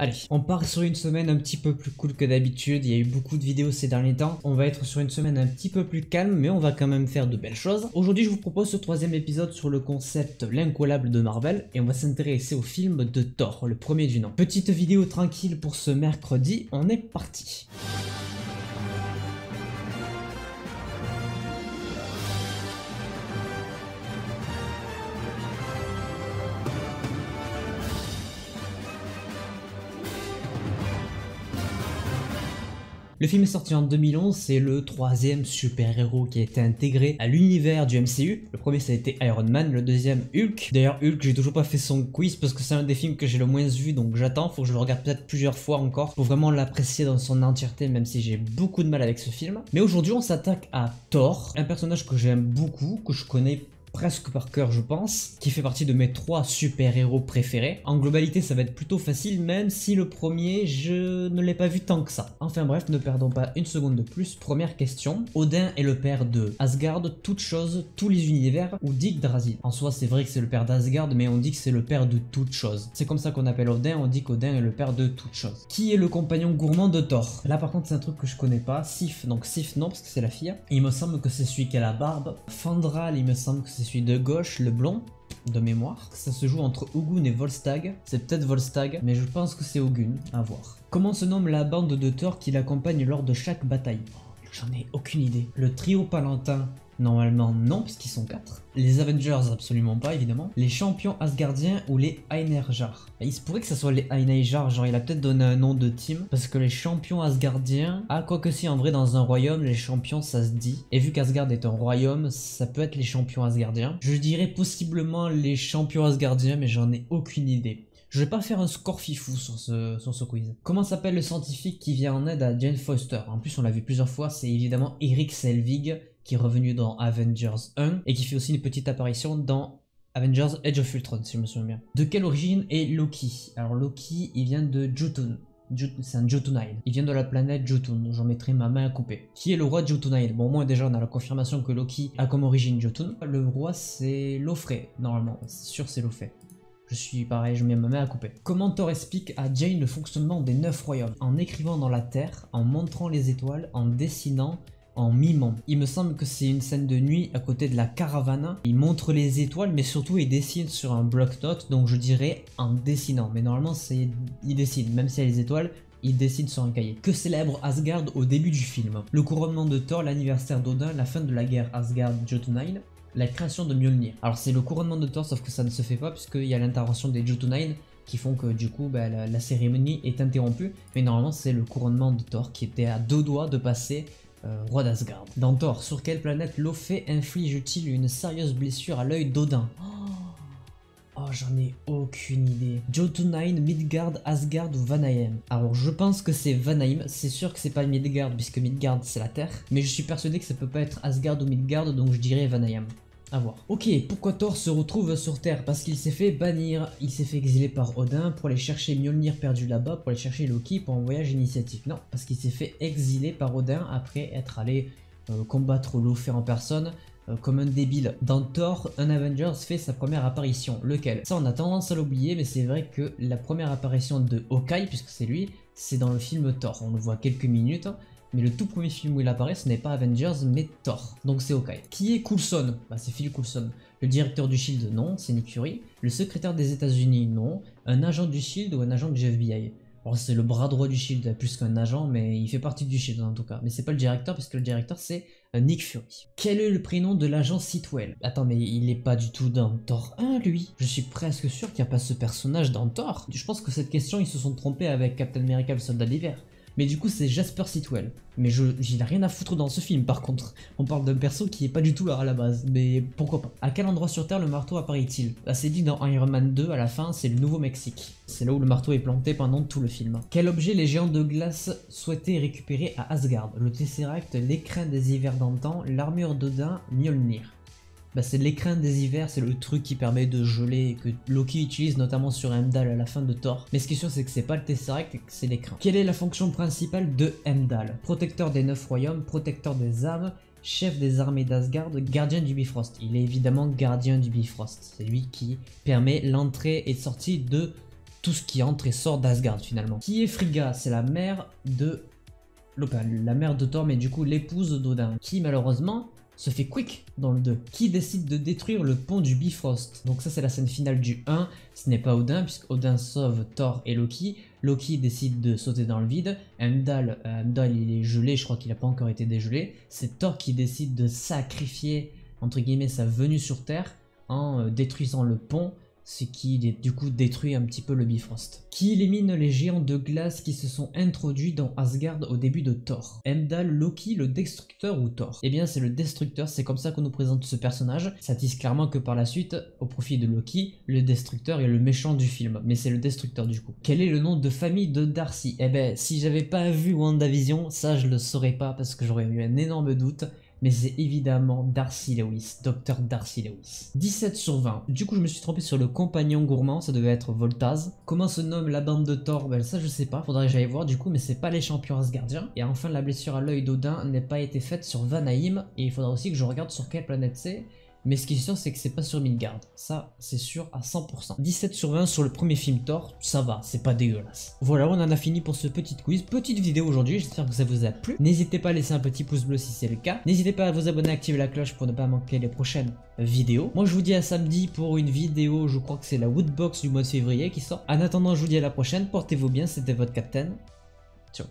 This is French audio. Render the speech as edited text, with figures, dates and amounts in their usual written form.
Allez, on part sur une semaine un petit peu plus cool que d'habitude, il y a eu beaucoup de vidéos ces derniers temps, on va être sur une semaine un petit peu plus calme, mais on va quand même faire de belles choses. Aujourd'hui je vous propose ce troisième épisode sur le concept l'incollable de Marvel, et on va s'intéresser au film de Thor, le premier du nom. Petite vidéo tranquille pour ce mercredi, on est parti. Le film est sorti en 2011, c'est le troisième super-héros qui a été intégré à l'univers du MCU. Le premier ça a été Iron Man, le deuxième Hulk. D'ailleurs Hulk j'ai toujours pas fait son quiz parce que c'est un des films que j'ai le moins vu, donc j'attends, faut que je le regarde peut-être plusieurs fois encore pour vraiment l'apprécier dans son entièreté, même si j'ai beaucoup de mal avec ce film. Mais aujourd'hui on s'attaque à Thor, un personnage que j'aime beaucoup, que je connais presque par cœur je pense, qui fait partie de mes 3 super-héros préférés. En globalité ça va être plutôt facile, même si le premier je ne l'ai pas vu tant que ça. Enfin bref, ne perdons pas une seconde de plus. Première question, Odin est le père de Asgard, toutes choses, tous les univers, ou d'Yggdrasil. En soi c'est vrai que c'est le père d'Asgard, mais on dit que c'est le père de toutes choses. C'est comme ça qu'on appelle Odin, on dit qu'Odin est le père de toutes choses. Qui est le compagnon gourmand de Thor? Là par contre c'est un truc que je connais pas. Sif, donc Sif non parce que c'est la fille. Il me semble que c'est celui qui a la barbe. Fandral, il me semble que c'est celui de gauche, le blond, de mémoire. Ça se joue entre Ogun et Volstagg. C'est peut-être Volstagg, mais je pense que c'est Ogun, à voir. Comment se nomme la bande de Thor qui l'accompagne lors de chaque bataille? J'en ai aucune idée. Le trio palantin, normalement non, puisqu'ils sont 4. Les Avengers, absolument pas, évidemment. Les champions asgardiens ou les Einherjar. Il se pourrait que ce soit les Einherjar, genre il a peut-être donné un nom de team, parce que les champions asgardiens, quoique si en vrai dans un royaume, les champions ça se dit. Et vu qu'Asgard est un royaume, ça peut être les champions asgardiens. Je dirais possiblement les champions asgardiens, mais j'en ai aucune idée. Je vais pas faire un score fifou sur ce quiz. Comment s'appelle le scientifique qui vient en aide à Jane Foster? En plus on l'a vu plusieurs fois, c'est évidemment Erik Selvig, qui est revenu dans Avengers 1 et qui fait aussi une petite apparition dans Avengers Age of Ultron si je me souviens bien. De quelle origine est Loki? Alors Loki il vient de Jotun. C'est un Jotunheim. Il vient de la planète Jotun, j'en mettrai ma main à couper. Qui est le roi de Jotunheim? Bon, au moins déjà on a la confirmation que Loki a comme origine Jotun. Le roi c'est Lofrey, normalement, c'est sûr c'est Lofrey. Je suis pareil, je mets ma main à couper. Comment Thor explique à Jane le fonctionnement des 9 royaumes? En écrivant dans la terre, en montrant les étoiles, en dessinant, en mimant. Il me semble que c'est une scène de nuit à côté de la caravane. Il montre les étoiles, mais surtout il dessine sur un bloc-notes, donc je dirais en dessinant. Mais normalement, il dessine, même s'il y a les étoiles, il dessine sur un cahier. Que célèbre Asgard au début du film? Le couronnement de Thor, l'anniversaire d'Odin, la fin de la guerre Asgard-Jotunheim, la création de Mjolnir. Alors c'est le couronnement de Thor, sauf que ça ne se fait pas, puisqu'il y a l'intervention des Jotunheim, qui font que du coup la cérémonie est interrompue. Mais normalement c'est le couronnement de Thor qui était à 2 doigts de passer roi d'Asgard. Dans Thor, sur quelle planète Lofé inflige-t-il une sérieuse blessure à l'œil d'Odin? Oh, j'en ai aucune idée. Jotunheim, Midgard, Asgard ou Vanaheim? Alors je pense que c'est Vanaheim, c'est sûr que c'est pas Midgard puisque Midgard c'est la Terre, mais je suis persuadé que ça peut pas être Asgard ou Midgard, donc je dirais Vanaheim. À voir. Ok, pourquoi Thor se retrouve sur Terre? Parce qu'il s'est fait bannir, il s'est fait exiler par Odin pour aller chercher Mjolnir perdu là-bas, pour aller chercher Loki pour un voyage initiatique. Non, parce qu'il s'est fait exiler par Odin après être allé combattre Lofé en personne, comme un débile. Dans Thor, un Avengers fait sa première apparition. Lequel? Ça on a tendance à l'oublier, mais c'est vrai que la première apparition de Hawkeye, puisque c'est lui, c'est dans le film Thor. On le voit quelques minutes. Mais le tout premier film où il apparaît, ce n'est pas Avengers, mais Thor. Donc c'est Hawkeye. Qui est Coulson? Bah c'est Phil Coulson. Le directeur du SHIELD, non, c'est Nick Fury. Le secrétaire des États-Unis, non. Un agent du SHIELD ou un agent du FBI? Alors c'est le bras droit du SHIELD, plus qu'un agent, mais il fait partie du SHIELD en tout cas. Mais c'est pas le directeur, parce que le directeur c'est Nick Fury. Quel est le prénom de l'agent Sitwell? Attends, mais il est pas du tout dans Thor 1, lui. Je suis presque sûr qu'il n'y a pas ce personnage dans Thor. Je pense que cette question, ils se sont trompés avec Captain America, le soldat d'hiver. Mais du coup c'est Jasper Sitwell. Mais il a rien à foutre dans ce film par contre. On parle d'un perso qui est pas du tout là à la base. Mais pourquoi pas. À quel endroit sur Terre le marteau apparaît-il? Là c'est dit dans Iron Man 2 à la fin, c'est le Nouveau-Mexique. C'est là où le marteau est planté pendant tout le film. Quel objet les géants de glace souhaitaient récupérer à Asgard? Le Tesseract, l'écrin des hivers d'antan, l'armure d'Odin, Mjolnir. Bah c'est l'écrin des hivers, c'est le truc qui permet de geler et que Loki utilise notamment sur Heimdall à la fin de Thor. Mais ce qui est sûr c'est que c'est pas le Tesseract et que c'est l'écrin. Quelle est la fonction principale de Heimdall? Protecteur des 9 royaumes, protecteur des âmes, chef des armées d'Asgard, gardien du Bifrost. Il est évidemment gardien du Bifrost. C'est lui qui permet l'entrée et sortie de tout ce qui entre et sort d'Asgard finalement. Qui est Frigga? C'est la mère de la mère de Thor, mais du coup l'épouse d'Odin, qui malheureusement se fait quick dans le 2, qui décide de détruire le pont du Bifrost. Donc ça c'est la scène finale du 1, ce n'est pas Odin, puisque Odin sauve Thor et Loki. Loki décide de sauter dans le vide, Heimdall il est gelé, je crois qu'il n'a pas encore été dégelé. C'est Thor qui décide de sacrifier entre guillemets sa venue sur Terre en détruisant le pont, ce qui du coup détruit un petit peu le Bifrost. Qui élimine les géants de glace qui se sont introduits dans Asgard au début de Thor? Heimdall, Loki, le Destructeur ou Thor? Eh bien c'est le Destructeur, c'est comme ça qu'on nous présente ce personnage. Ça disent clairement que par la suite, au profit de Loki, le Destructeur est le méchant du film, mais c'est le Destructeur du coup. Quel est le nom de famille de Darcy? Eh ben si j'avais pas vu WandaVision, ça je le saurais pas parce que j'aurais eu un énorme doute. Mais c'est évidemment Darcy Lewis, Dr Darcy Lewis. 17 sur 20. Du coup, je me suis trompé sur le compagnon gourmand, ça devait être Voltaz. Comment se nomme la bande de Thor? Ben ça je sais pas, faudrait que j'aille voir du coup, mais c'est pas les champions asgardiens. Et enfin, la blessure à l'œil d'Odin n'a pas été faite sur Vanaheim, et il faudra aussi que je regarde sur quelle planète c'est. Mais ce qui est sûr, c'est que c'est pas sur Midgard. Ça, c'est sûr à 100%. 17 sur 20 sur le premier film Thor, ça va, c'est pas dégueulasse. Voilà, on en a fini pour ce petit quiz. Petite vidéo aujourd'hui, j'espère que ça vous a plu. N'hésitez pas à laisser un petit pouce bleu si c'est le cas. N'hésitez pas à vous abonner, à activer la cloche pour ne pas manquer les prochaines vidéos. Moi, je vous dis à samedi pour une vidéo, je crois que c'est la Woodbox du mois de février qui sort. En attendant, je vous dis à la prochaine. Portez-vous bien, c'était votre Captain. Ciao.